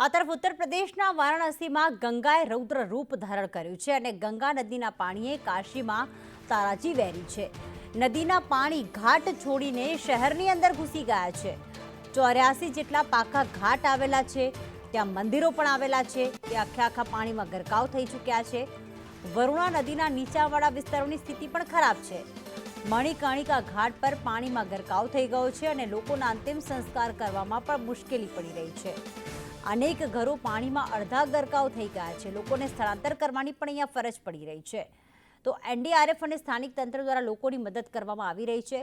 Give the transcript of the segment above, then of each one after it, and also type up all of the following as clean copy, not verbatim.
આ તરફ ઉત્તર પ્રદેશના વારાણસીમાં ગંગાએ રૌદ્ર રૂપ ધારણ કર્યું છે અને ગંગા નદીના પાણીએ કાશીમાં તારાજી વહેરી છે। નદીના પાણી ઘાટ છોડીને શહેરની અંદર ઘૂસી ગયા છે। 84 જેટલા પાકા ઘાટ આવેલા છે, ત્યાં મંદિરો પણ આવેલા છે, તે આખા પાણીમાં ગરકાવ થઈ ચૂક્યા છે। વરુણા નદીના નીચાણવાળા વિસ્તારોની સ્થિતિ પણ ખરાબ છે। મણિકર્ણિકા ઘાટ પર પાણીમાં ગરકાવ થઈ ગયો છે અને લોકોના અંતિમ સંસ્કાર કરવામાં પણ મુશ્કેલી પડી રહી છે। અનેક ઘરો પાણીમાં અડધા ગરકાવ થઈ ગયા છે। લોકોને સ્થળાંતર કરવાની પણ અહીંયા ફરજ પડી રહી છે। તો એનડીઆરએફ અને સ્થાનિક તંત્ર દ્વારા લોકોની મદદ કરવામાં આવી રહી છે।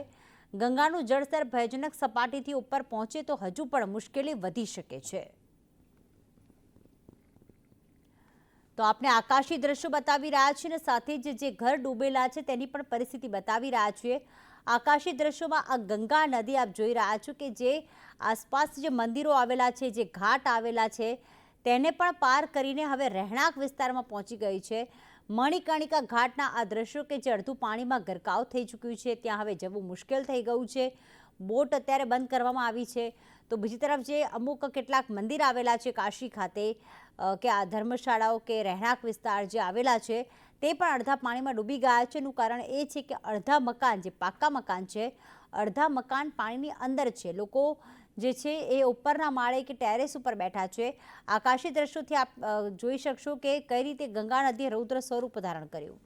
ગંગાનું જળસ્તર ભયજનક સપાટીથી ઉપર પહોંચે તો હજુ પણ મુશ્કેલી વધી શકે છે। તો આપણે આકાશી દ્રશ્યો બતાવી રહ્યા છીએ અને સાથે જ જે ઘર ડૂબેલા છે તેની પણ પરિસ્થિતિ બતાવી રહ્યા છીએ। આકાશી દ્રશ્યોમાં આ ગંગા નદી આપ જોઈ રહ્યા છો કે જે આસપાસ જે મંદિરો આવેલા છે, જે ઘાટ આવેલા છે, તેને પણ પાર કરીને હવે રહેણાંક વિસ્તારમાં પહોંચી ગઈ છે। મણિકર્ણિકા ઘાટના આ દ્રશ્યો કે જે અડધું પાણીમાં ગરકાવ થઈ ચૂક્યું છે, ત્યાં હવે જવું મુશ્કેલ થઈ ગયું છે। બોટ અત્યારે બંધ કરવામાં આવી છે। તો બીજી તરફ જે અમુક કેટલાક મંદિર આવેલા છે કાશી ખાતે કે આ ધર્મશાળાઓ કે રહેણાંક વિસ્તાર જે આવેલા છે તે પણ અડધા પાણીમાં ડૂબી ગયા છે। એનું કારણ એ છે કે અડધા મકાન જે પાકા મકાન છે, અડધા મકાન પાણીની અંદર છે। લોકો જે છે એ ઉપરના માળે કે ટેરેસ ઉપર બેઠા છે। આકાશી દ્રશ્યોથી આપ જોઈ શકશો કે કઈ રીતે ગંગા નદીએ રૌદ્ર સ્વરૂપ ધારણ કર્યું।